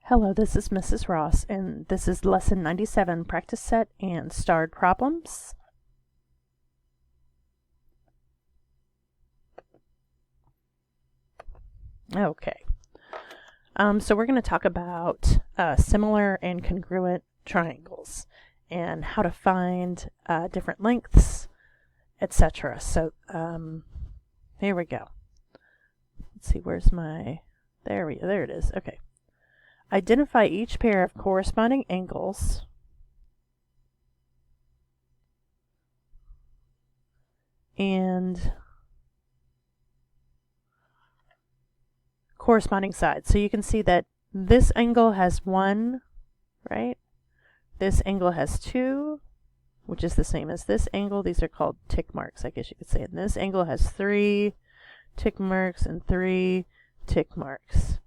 Hello, this is Mrs. Ross, and this is Lesson 97, Practice Set and Starred Problems. Okay, so we're going to talk about similar and congruent triangles and how to find different lengths, etc. So here we go. Let's see, where's my, there it is. Okay. Identify each pair of corresponding angles and corresponding sides. So you can see that this angle has 1, right? This angle has 2, which is the same as this angle. These are called tick marks, I guess you could say. And this angle has 3 tick marks and 3 tick marks.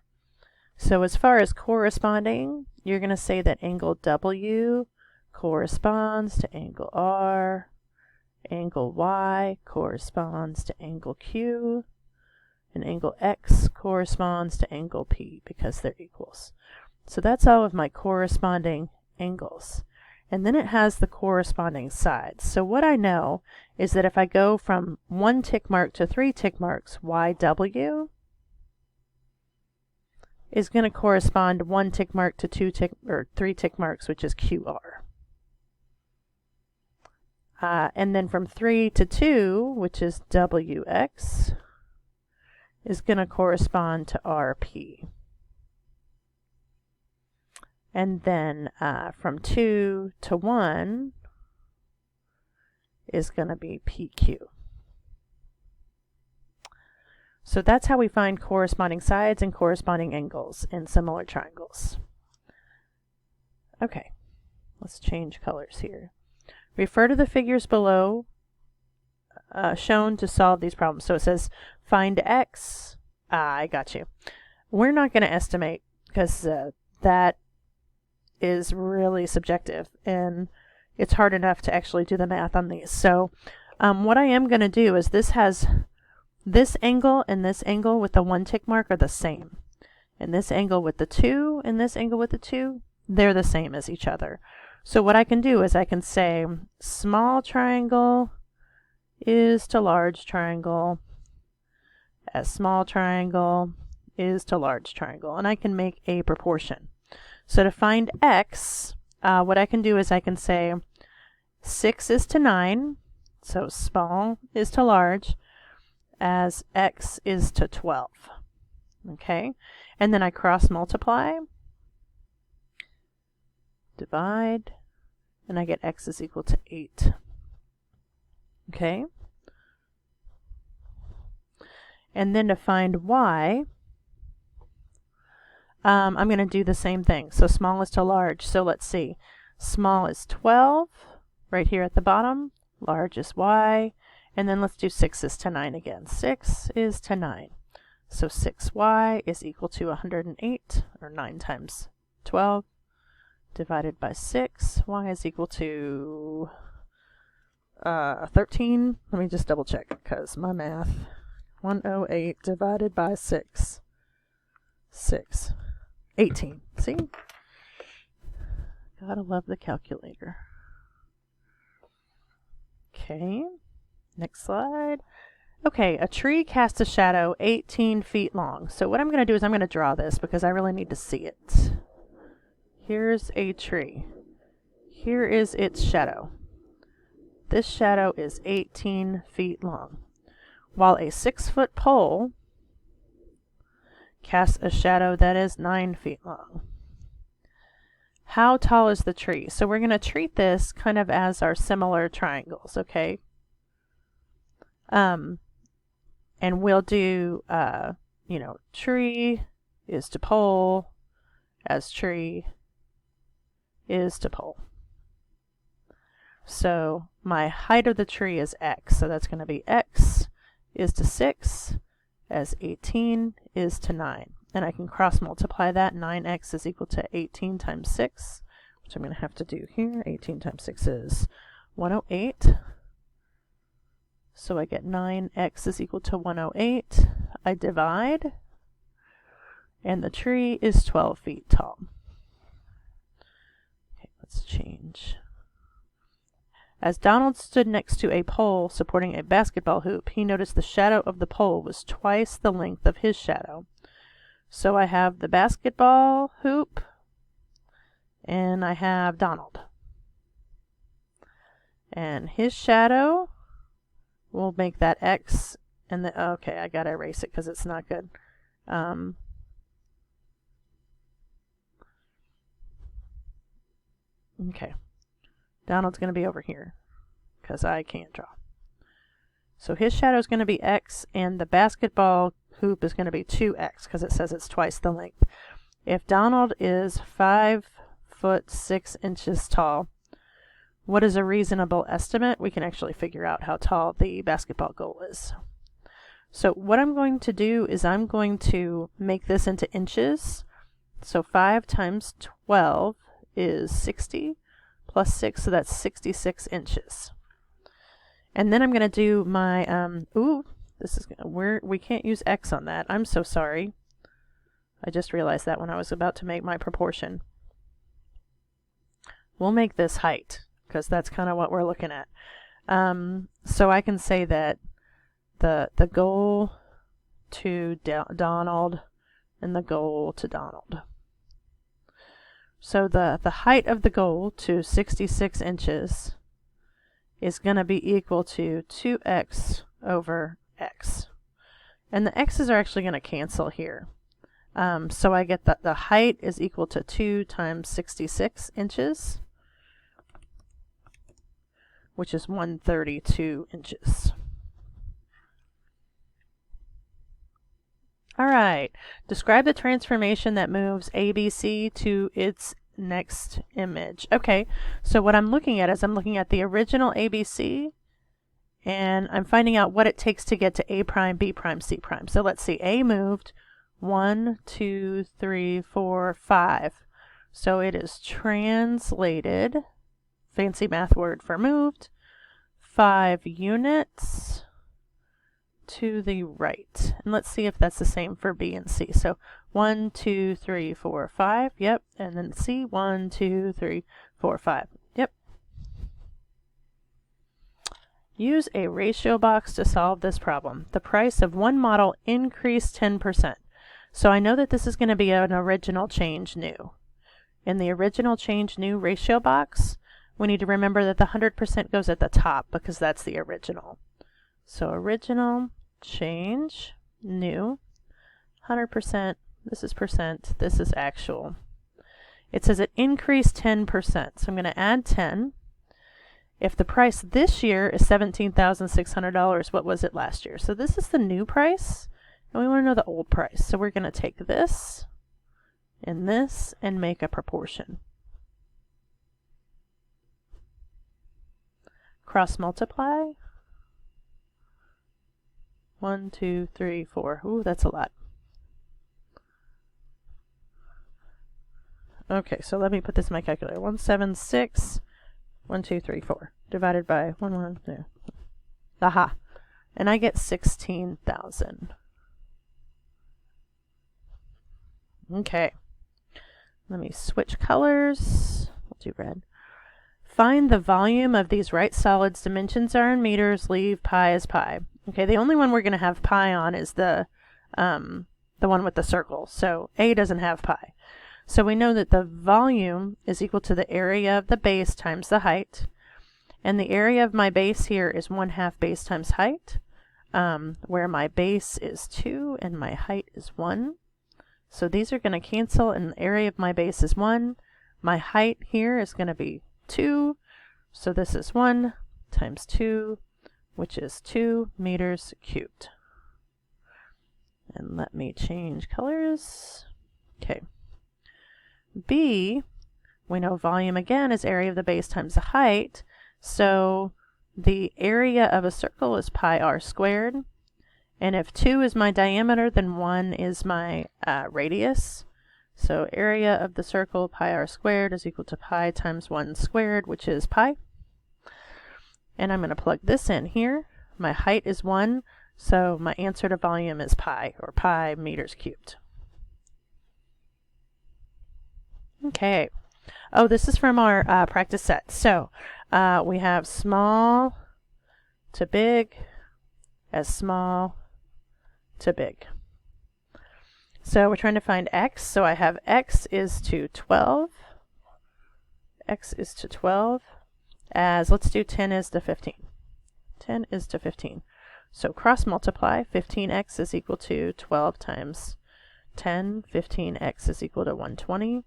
So as far as corresponding, you're going to say that angle W corresponds to angle R, angle Y corresponds to angle Q, and angle X corresponds to angle P because they're equals. So that's all of my corresponding angles. And then it has the corresponding sides. So what I know is that if I go from 1 tick mark to 3 tick marks, YW is going to correspond 1 tick mark to 3 tick marks, which is QR. And then from 3 to 2, which is WX, is going to correspond to RP. And then from 2 to 1 is going to be PQ. So that's how we find corresponding sides and corresponding angles in similar triangles. Okay, let's change colors here. Refer to the figures below shown to solve these problems. So it says find X. I got you. We're not going to estimate because that is really subjective and it's hard enough to actually do the math on these. So what I am going to do is this has this angle and this angle with the 1 tick mark are the same. And this angle with the 2 and this angle with the 2, they're the same as each other. So what I can do is I can say small triangle is to large triangle as small triangle is to large triangle. And I can make a proportion. So to find X, what I can do is I can say 6 is to 9, so small is to large, as X is to 12. Okay, and then I cross multiply, divide, and I get X is equal to 8. Okay, and then to find Y, I'm going to do the same thing. So small is to large. So let's see. Small is 12 right here at the bottom. Large is Y. And then let's do 6 is to 9 again. 6 is to 9. So 6Y is equal to 108, or 9 times 12, divided by 6. Y is equal to 13. Let me just double check because my math. 108 divided by 6. 18. See? Gotta love the calculator. Okay. Next slide. Okay, a tree casts a shadow 18 feet long. So what I'm going to do is I'm going to draw this because I really need to see it. Here's a tree. Here is its shadow. This shadow is 18 feet long. While a 6-foot pole casts a shadow that is 9 feet long. How tall is the tree? So we're going to treat this kind of as our similar triangles, okay? And we'll do, tree is to pole as tree is to pole. So my height of the tree is X, so that's going to be X is to 6 as 18 is to 9. And I can cross multiply that. 9x is equal to 18 times 6, which I'm going to have to do here. 18 times 6 is 108. So I get 9x is equal to 108. I divide. and the tree is 12 feet tall. Okay, let's change. As Donald stood next to a pole supporting a basketball hoop, he noticed the shadow of the pole was twice the length of his shadow. So I have the basketball hoop, and I have Donald. And his shadow, we'll make that X, and the, okay, I gotta erase it because it's not good. Okay, Donald's going to be over here because I can't draw. So his shadow is going to be X, and the basketball hoop is going to be 2X because it says it's twice the length. If Donald is 5 foot 6 inches tall, what is a reasonable estimate? We can actually figure out how tall the basketball goal is. So what I'm going to do is I'm going to make this into inches. So 5 times 12 is 60 plus 6, so that's 66 inches. And then I'm going to do my, this is, we can't use X on that. I'm so sorry. I just realized that when I was about to make my proportion. We'll make this height, because that's kind of what we're looking at. So I can say that the goal to Donald and the goal to Donald. So the height of the goal to 66 inches is going to be equal to 2x over x. And the x's are actually going to cancel here. So I get that the height is equal to 2 times 66 inches, which is 132 inches. All right, describe the transformation that moves ABC to its next image. Okay, so what I'm looking at is I'm looking at the original ABC, and I'm finding out what it takes to get to A prime, B prime, C prime. So let's see, A moved 1, 2, 3, 4, 5. So it is translated, fancy math word for moved, 5 units to the right. And let's see if that's the same for B and C. So 1, 2, 3, 4, 5. Yep. And then C, 1, 2, 3, 4, 5. Yep. Use a ratio box to solve this problem. The price of one model increased 10%. So I know that this is going to be an original change new. In the original change new ratio box, we need to remember that the 100% goes at the top because that's the original. So original, change, new, 100%, this is percent, this is actual. It says it increased 10%, so I'm going to add 10. If the price this year is $17,600, what was it last year? So this is the new price, and we want to know the old price. So we're going to take this and make a proportion. Cross multiply. 1, 2, 3, 4. Ooh, that's a lot. Okay, so let me put this in my calculator. 176, 1, 2, 3, 4. Divided by 1, 1, 2. Aha. And I get 16,000. Okay. Let me switch colors. We'll do red. Find the volume of these right solids. Dimensions are in meters. Leave pi as pi. Okay, the only one we're going to have pi on is the one with the circle. So A doesn't have pi. So we know that the volume is equal to the area of the base times the height. And the area of my base here is 1/2 base times height, where my base is 2 and my height is 1. So these are going to cancel, and the area of my base is 1. My height here is going to be 2. So this is 1 times 2, which is 2 meters cubed. And let me change colors. Okay. B, we know volume again is area of the base times the height. So the area of a circle is pi r squared. And if 2 is my diameter, then 1 is my radius. So area of the circle, pi r squared, is equal to pi times 1 squared, which is pi. And I'm going to plug this in here. My height is 1, so my answer to volume is pi, or pi meters cubed. Okay. Oh, this is from our practice set. So we have small to big as small to big. So we're trying to find x. So I have x is to 12. X is to 12 as, let's do 10 is to 15. 10 is to 15. So cross multiply, 15x is equal to 12 times 10. 15x is equal to 120.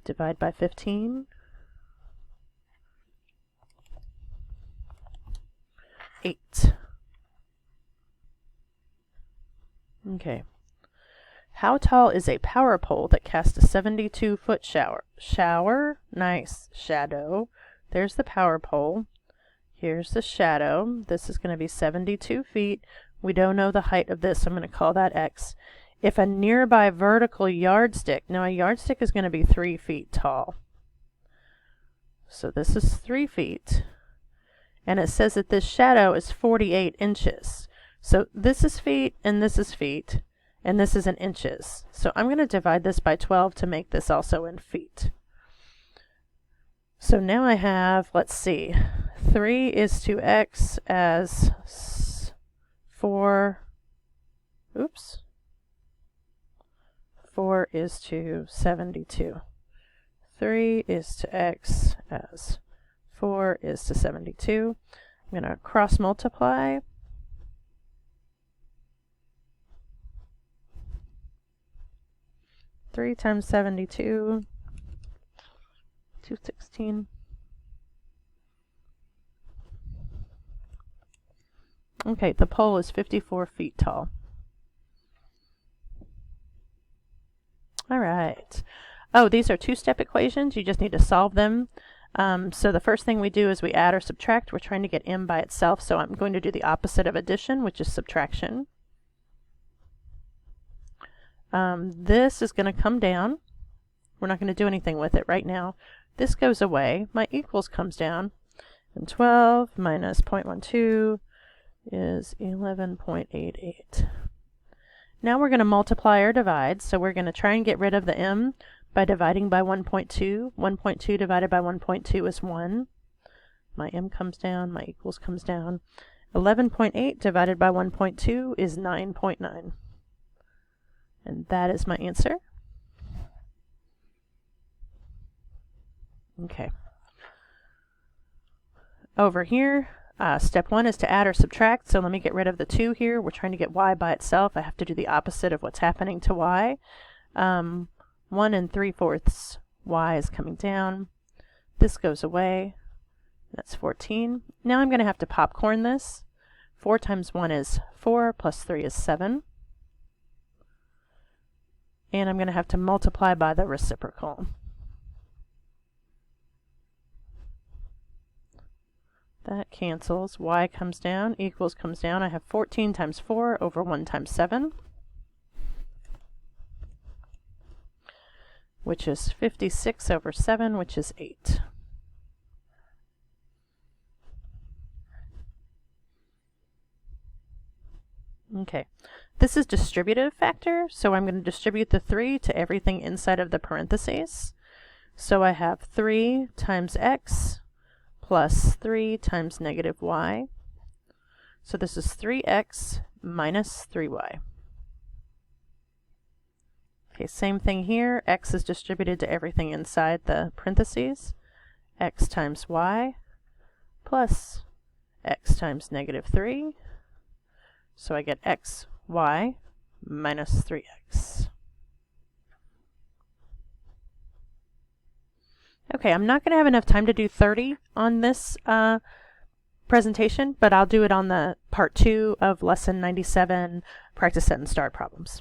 Divide by 15. 8. Okay. How tall is a power pole that casts a 72-foot shower? Shower, nice. Shadow. There's the power pole. Here's the shadow. This is going to be 72 feet. We don't know the height of this, so I'm going to call that x. If a nearby vertical yardstick, now a yardstick is going to be 3 feet tall. So this is 3 feet. And it says that this shadow is 48 inches. So this is feet, and this is feet, and this is in inches. So I'm going to divide this by 12 to make this also in feet. So now I have, let's see, 3 is to x as 4, 4 is to 72. 3 is to x as 4 is to 72. I'm going to cross multiply. Three times 72, 216. Okay, the pole is 54 feet tall. All right. Oh, these are two-step equations. You just need to solve them. So the first thing we do is we add or subtract. We're trying to get m by itself, so I'm going to do the opposite of addition, which is subtraction. This is going to come down. We're not going to do anything with it right now. This goes away. My equals comes down. And 12 minus 0.12 is 11.88. Now we're going to multiply or divide. So we're going to try and get rid of the m by dividing by 1.2. 1.2 divided by 1.2 is 1. My m comes down. My equals comes down. 11.8 divided by 1.2 is 9.9. And that is my answer. Okay. Over here, step 1 is to add or subtract. So let me get rid of the 2 here. We're trying to get y by itself. I have to do the opposite of what's happening to y. 1 3/4 y is coming down. This goes away. That's 14. Now I'm going to have to popcorn this. 4 times 1 is 4, plus 3 is 7. And I'm going to have to multiply by the reciprocal. That cancels. Y comes down, equals comes down. I have 14 times 4 over 1 times 7, which is 56 over 7, which is 8. Okay, this is distributive factor, so I'm going to distribute the 3 to everything inside of the parentheses. So I have 3 times x plus 3 times negative y. So this is 3x minus 3y. Okay, same thing here. X is distributed to everything inside the parentheses. X times y plus x times negative 3. So I get x, y, minus 3x. Okay, I'm not going to have enough time to do 30 on this presentation, but I'll do it on the part 2 of lesson 97, practice set and start problems.